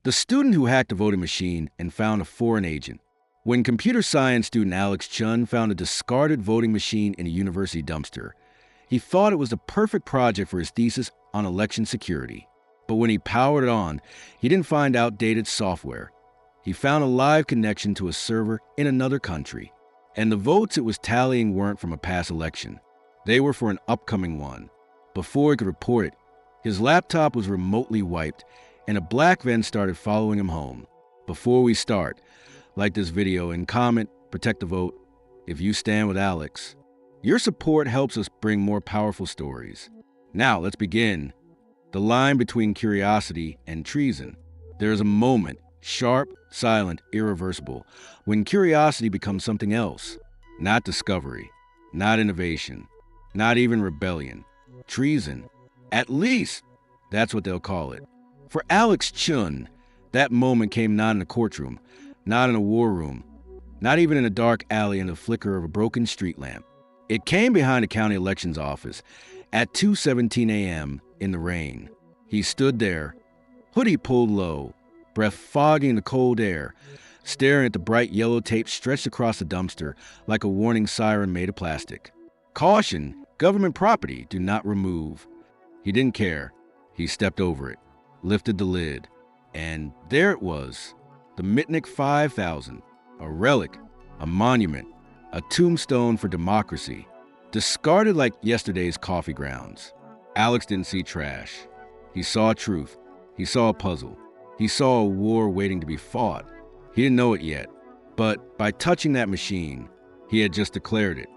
The student who hacked a voting machine and found a foreign agent. When computer science student Alex Chun found a discarded voting machine in a university dumpster, he thought it was the perfect project for his thesis on election security. But when he powered it on, he didn't find outdated software. He found a live connection to a server in another country. And the votes it was tallying weren't from a past election. They were for an upcoming one. Before he could report it, his laptop was remotely wiped, and a black van started following him home. Before we start, like this video and comment, protect the vote. If you stand with Alex, your support helps us bring more powerful stories. Now, let's begin. The line between curiosity and treason. There is a moment, sharp, silent, irreversible, when curiosity becomes something else. Not discovery, not innovation, not even rebellion. Treason. At least, that's what they'll call it. For Alex Chun, that moment came not in a courtroom, not in a war room, not even in a dark alley in the flicker of a broken street lamp. It came behind a county elections office at 2:17 a.m. in the rain. He stood there, hoodie pulled low, breath fogging the cold air, staring at the bright yellow tape stretched across the dumpster like a warning siren made of plastic. Caution, government property, do not remove. He didn't care. He stepped over it, lifted the lid, and there it was, the Mitnick 5000, a relic, a monument, a tombstone for democracy, discarded like yesterday's coffee grounds. Alex didn't see trash. He saw truth. He saw a puzzle. He saw a war waiting to be fought. He didn't know it yet, but by touching that machine, he had just declared it.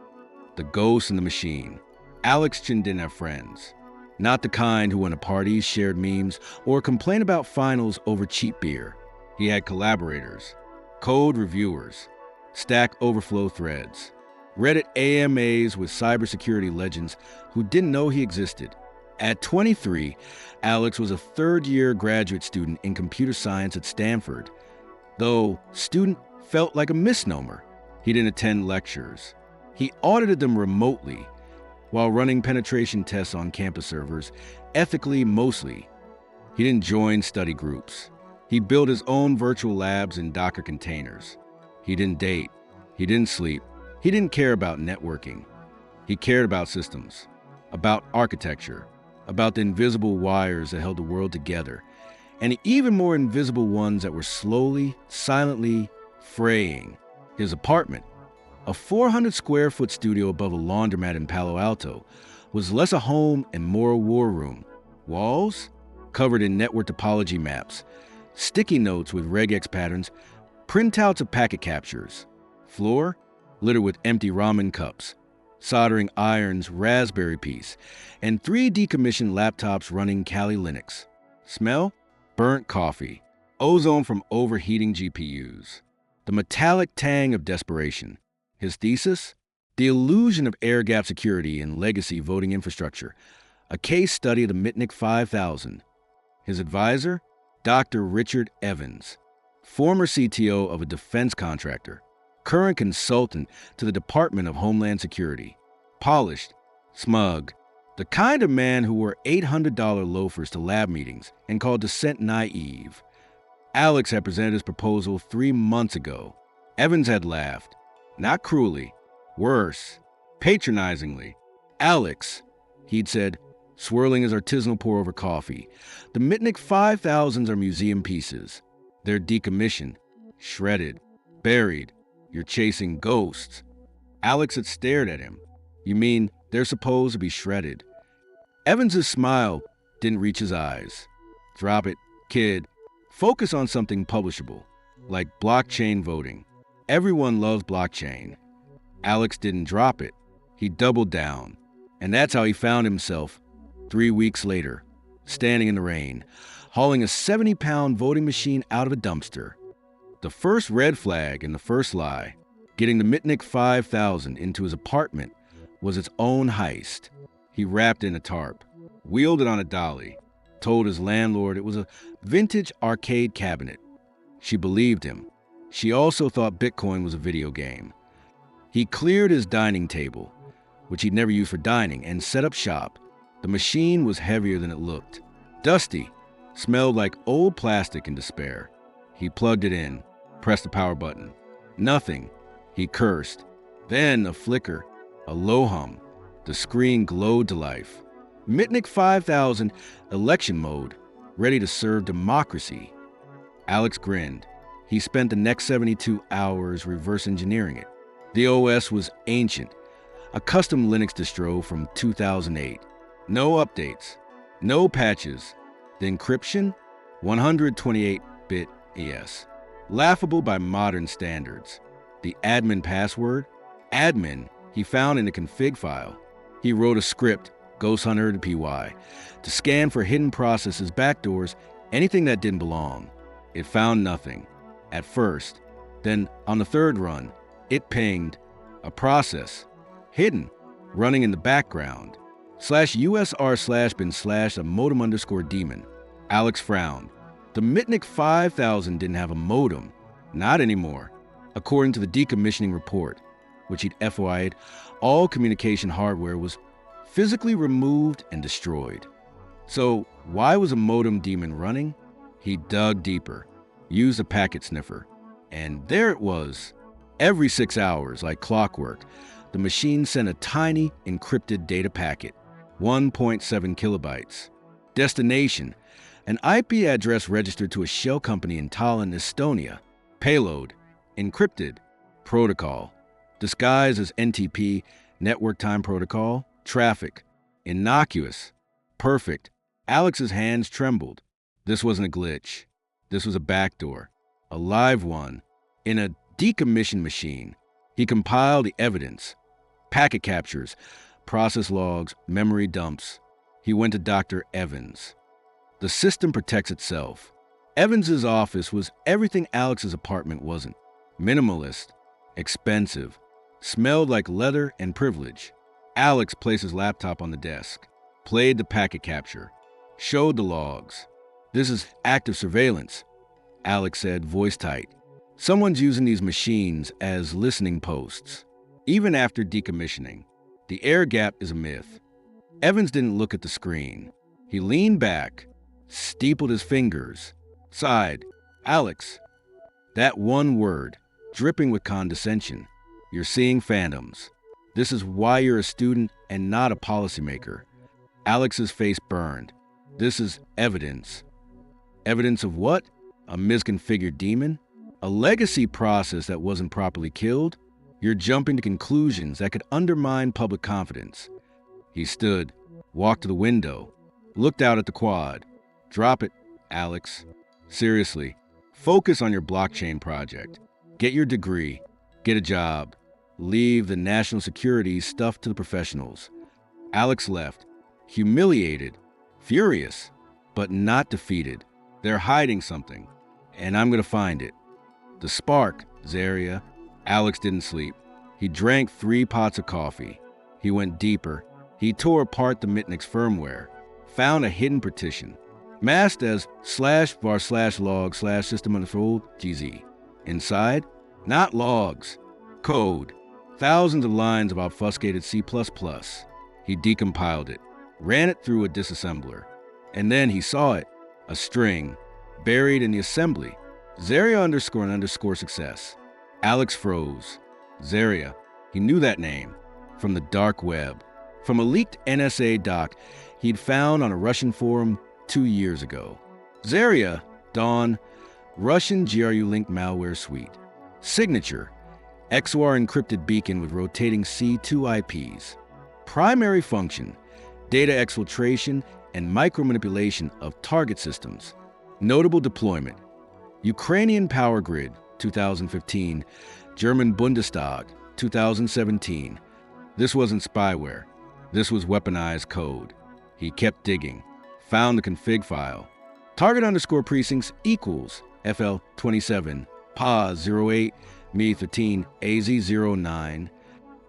The ghost in the machine. Alex Chun didn't have friends. Not the kind who went to parties, shared memes, or complained about finals over cheap beer. He had collaborators, code reviewers, Stack Overflow threads, Reddit AMAs with cybersecurity legends who didn't know he existed. At 23, Alex was a third-year graduate student in computer science at Stanford. Though student felt like a misnomer. He didn't attend lectures. He audited them remotely while running penetration tests on campus servers, ethically mostly. He didn't join study groups. He built his own virtual labs in Docker containers. He didn't date. He didn't sleep. He didn't care about networking. He cared about systems, about architecture, about the invisible wires that held the world together, and even more invisible ones that were slowly, silently fraying. His apartment, a 400-square-foot studio above a laundromat in Palo Alto, was less a home and more a war room. Walls covered in network topology maps, sticky notes with regex patterns, printouts of packet captures. Floor littered with empty ramen cups, soldering irons, Raspberry Piece, and 3 decommissioned laptops running Kali Linux. Smell? Burnt coffee. Ozone from overheating GPUs. The metallic tang of desperation. His thesis? The illusion of air-gap security in legacy voting infrastructure. A case study of the Mitnick 5000. His advisor? Dr. Richard Evans, former CTO of a defense contractor, current consultant to the Department of Homeland Security. Polished, smug, the kind of man who wore $800 loafers to lab meetings and called dissent naive. Alex had presented his proposal 3 months ago. Evans had laughed, not cruelly, worse, patronizingly. Alex, he'd said, swirling his artisanal pour-over coffee, the Mitnick 5000s are museum pieces. They're decommissioned, shredded, buried. You're chasing ghosts. Alex had stared at him. You mean they're supposed to be shredded? Evans's smile didn't reach his eyes. Drop it, kid. Focus on something publishable, like blockchain voting. Everyone loves blockchain. Alex didn't drop it. He doubled down. And that's how he found himself 3 weeks later, standing in the rain, hauling a 70-pound voting machine out of a dumpster. The first red flag and the first lie, getting the Mitnick 5000 into his apartment, was its own heist. He wrapped it in a tarp, wheeled it on a dolly, told his landlord it was a vintage arcade cabinet. She believed him. She also thought Bitcoin was a video game. He cleared his dining table, which he'd never used for dining, and set up shop. The machine was heavier than it looked. Dusty, Smelled like old plastic in despair. He plugged it in, pressed the power button. Nothing. He cursed. Then a flicker, a low hum. The screen glowed to life. Mitnick 5000, election mode, ready to serve democracy. Alex grinned. He spent the next 72 hours reverse engineering it. The OS was ancient, a custom Linux distro from 2008. No updates, no patches. The encryption, 128-bit ES. Laughable by modern standards. The admin password, admin, he found in a config file. He wrote a script, Ghost Hunter to PY, to scan for hidden processes, backdoors, anything that didn't belong. It found nothing at first. Then on the third run, it pinged a process, hidden, running in the background, /usr/bin/ a modem _ daemon. Alex frowned. The Mitnick 5000 didn't have a modem. Not anymore. According to the decommissioning report, which he'd FOI'd, all communication hardware was physically removed and destroyed. So why was a modem daemon running? He dug deeper, used a packet sniffer, and there it was. Every 6 hours, like clockwork, the machine sent a tiny encrypted data packet, 1.7 kilobytes. Destination, an IP address registered to a shell company in Tallinn, Estonia. Payload, encrypted. Protocol, disguised as NTP, Network Time Protocol. Traffic, innocuous. Perfect. Alex's hands trembled. This wasn't a glitch. This was a backdoor, a live one. In a decommissioned machine, he compiled the evidence. Packet captures, process logs, memory dumps. He went to Dr. Evans. The system protects itself. Evans's office was everything Alex's apartment wasn't. Minimalist, expensive, smelled like leather and privilege. Alex placed his laptop on the desk, played the packet capture, showed the logs. This is active surveillance, Alex said, voice tight. Someone's using these machines as listening posts. Even after decommissioning, the air gap is a myth. Evans didn't look at the screen. He leaned back, steepled his fingers, sighed. Alex, that one word, dripping with condescension. You're seeing phantoms. This is why you're a student and not a policymaker. Alex's face burned. This is evidence. Evidence of what? A misconfigured daemon? A legacy process that wasn't properly killed? You're jumping to conclusions that could undermine public confidence. He stood, walked to the window, looked out at the quad. Drop it, Alex. Seriously, focus on your blockchain project. Get your degree. Get a job. Leave the national security stuff to the professionals. Alex left, humiliated, furious, but not defeated. They're hiding something, and I'm going to find it. The spark, Zaria. Alex didn't sleep. He drank 3 pots of coffee. He went deeper. He tore apart the Mitnick's firmware, found a hidden partition, masked as /var/log/system unfold GZ. Inside, not logs, code. Thousands of lines of obfuscated C++. He decompiled it, ran it through a disassembler, and then he saw it, a string, buried in the assembly. Zaria _ success. Alex froze. Zaria, he knew that name, from the dark web, from a leaked NSA doc he'd found on a Russian forum 2 years ago. Zaria, Dawn, Russian GRU-linked malware suite. Signature, XOR encrypted beacon with rotating C2 IPs. Primary function, data exfiltration and micromanipulation of target systems. Notable deployment, Ukrainian power grid, 2015, German Bundestag, 2017. This wasn't spyware. This was weaponized code. He kept digging, found the config file. Target _ precincts equals FL27, PA08, Me13, AZ09,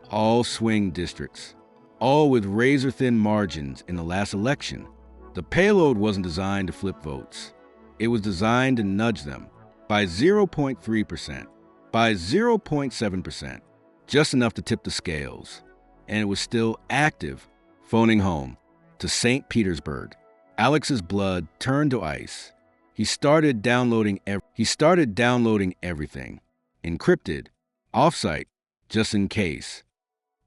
all swing districts, all with razor-thin margins in the last election. The payload wasn't designed to flip votes. It was designed to nudge them by 0.3%, by 0.7%, just enough to tip the scales. And it was still active, phoning home to St. Petersburg. Alex's blood turned to ice. He started downloading everything. Encrypted, offsite, just in case.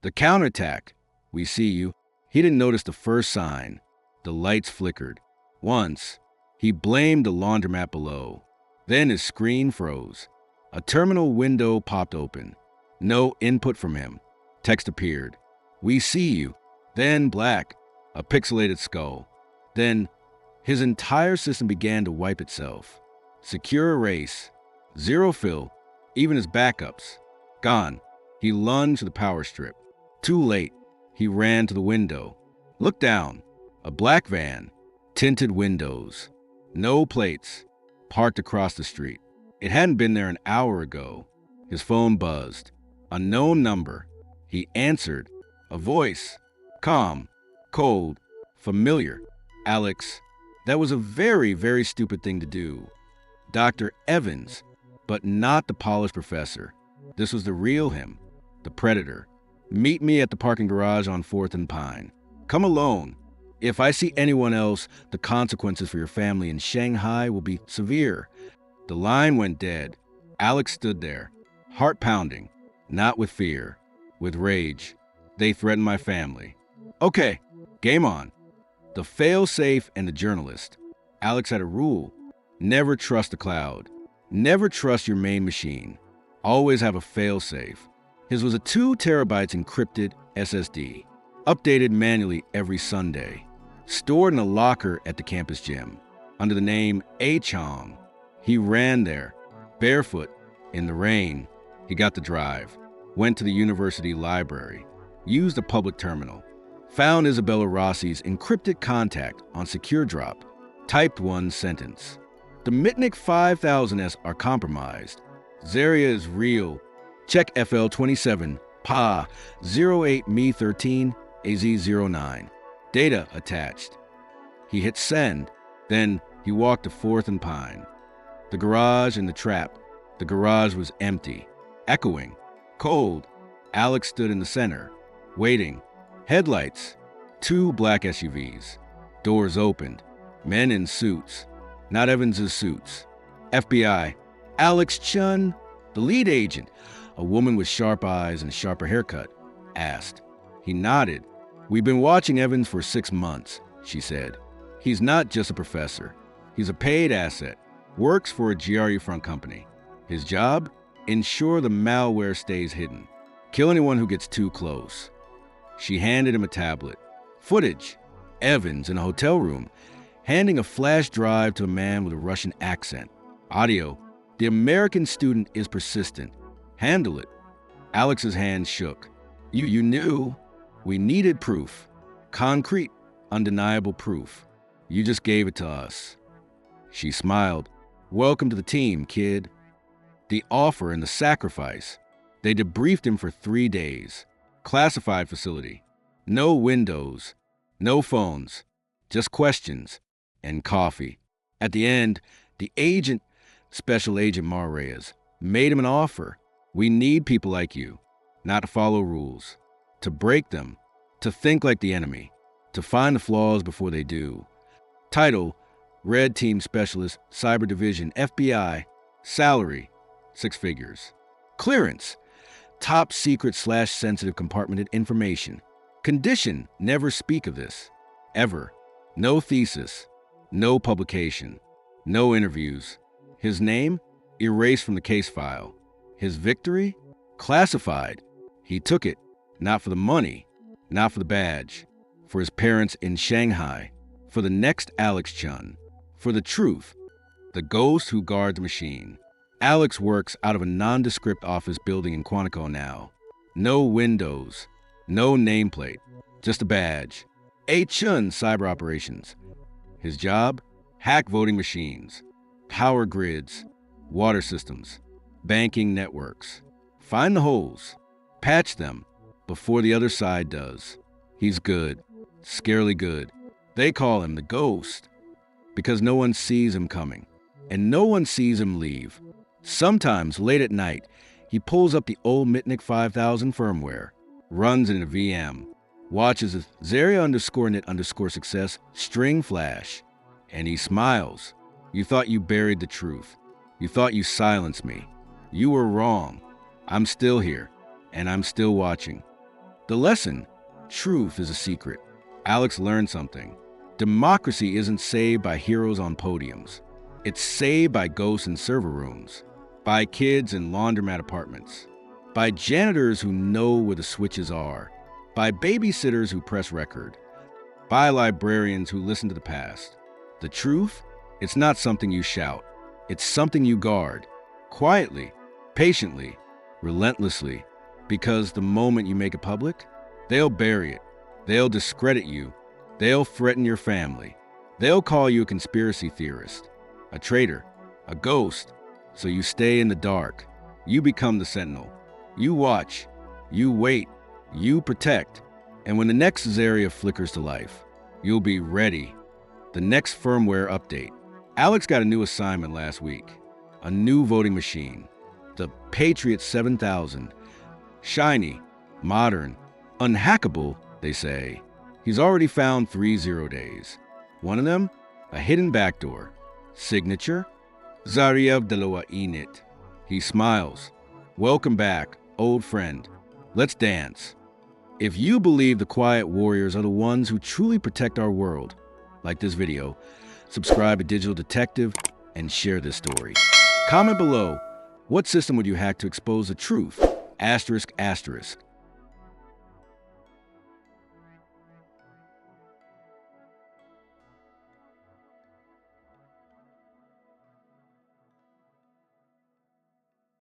The counterattack. We see you. He didn't notice the first sign. The lights flickered. Once, he blamed the laundromat below. Then his screen froze. A terminal window popped open. No input from him. Text appeared. We see you. Then black, a pixelated skull. Then his entire system began to wipe itself. Secure erase. Zero fill. Even his backups. Gone. He lunged to the power strip. Too late. He ran to the window. Looked down. A black van. Tinted windows. No plates. Parked across the street. It hadn't been there an hour ago. His phone buzzed. Unknown number. He answered. A voice. Calm. Cold. Familiar. Alex. That was a very, very stupid thing to do. Dr. Evans. But not the polished professor. This was the real him. The predator. Meet me at the parking garage on 4th and Pine. Come alone. If I see anyone else, the consequences for your family in Shanghai will be severe. The line went dead. Alex stood there, heart pounding, not with fear, with rage. They threatened my family. Okay, game on. The fail-safe and the journalist. Alex had a rule. Never trust the cloud. Never trust your main machine. Always have a fail-safe. His was a 2 terabytes encrypted SSD, updated manually every Sunday, stored in a locker at the campus gym, under the name A Chong. He ran there, barefoot, in the rain. He got the drive, went to the university library, used a public terminal, found Isabella Rossi's encrypted contact on Secure Drop, typed one sentence. The Mitnick 5000S are compromised. Zarya is real. Check FL27, PA 08 Me 13 AZ09. Data attached. He hit send. Then he walked to 4th and Pine. The garage and the trap. The garage was empty, echoing, cold. Alex stood in the center, waiting. Headlights. 2 black SUVs. Doors opened. Men in suits. Not Evans's suits. FBI. Alex Chun, the lead agent, a woman with sharp eyes and a sharper haircut, asked. He nodded. We've been watching Evans for 6 months, she said. He's not just a professor. He's a paid asset. Works for a GRE front company. His job? Ensure the malware stays hidden. Kill anyone who gets too close. She handed him a tablet. Footage. Evans in a hotel room, handing a flash drive to a man with a Russian accent. Audio. The American student is persistent. Handle it. Alex's hand shook. You knew. We needed proof. Concrete, undeniable proof. You just gave it to us. She smiled. Welcome to the team, kid. The offer and the sacrifice. They debriefed him for 3 days. Classified facility. No windows. No phones. Just questions. And coffee. At the end, the agent, Special Agent Marreyes, made him an offer. We need people like you, not to follow rules, to break them, to think like the enemy, to find the flaws before they do. Title, Red Team Specialist, Cyber Division, FBI. Salary, 6 figures. Clearance, top secret / sensitive compartmented information. Condition, never speak of this. Ever. No thesis. No publication. No interviews. His name? Erased from the case file. His victory? Classified. He took it, not for the money, not for the badge, for his parents in Shanghai, for the next Alex Chun, for the truth, the ghost who guards the machine. Alex works out of a nondescript office building in Quantico now. No windows, no nameplate, just a badge. A Chun Cyber Operations. His job? Hack voting machines, power grids, water systems, banking networks. Find the holes, patch them before the other side does. He's good, scarily good. They call him the ghost because no one sees him coming and no one sees him leave. Sometimes late at night, he pulls up the old Mitnick 5000 firmware, runs in a VM, watches a Zaria_net_success string flash, and he smiles. You thought you buried the truth. You thought you silenced me. You were wrong. I'm still here, and I'm still watching. The lesson: truth is a secret. Alex learned something. Democracy isn't saved by heroes on podiums. It's saved by ghosts in server rooms, by kids in laundromat apartments, by janitors who know where the switches are, by babysitters who press record, by librarians who listen to the past. The truth? It's not something you shout. It's something you guard, quietly, patiently, relentlessly, because the moment you make it public, they'll bury it. They'll discredit you. They'll threaten your family. They'll call you a conspiracy theorist, a traitor, a ghost. So you stay in the dark. You become the sentinel. You watch. You wait. You protect. And when the next Zaria flickers to life, you'll be ready. The next firmware update. Alex got a new assignment last week. A new voting machine. The Patriot 7000. Shiny, modern, unhackable, they say. He's already found 3 0 days. One of them, a hidden backdoor. Signature, Zaria Dalawa Init. He smiles. Welcome back, old friend. Let's dance. If you believe the quiet warriors are the ones who truly protect our world, like this video, subscribe to Digital Detective, and share this story. Comment below, what system would you hack to expose the truth? Asterisk, asterisk.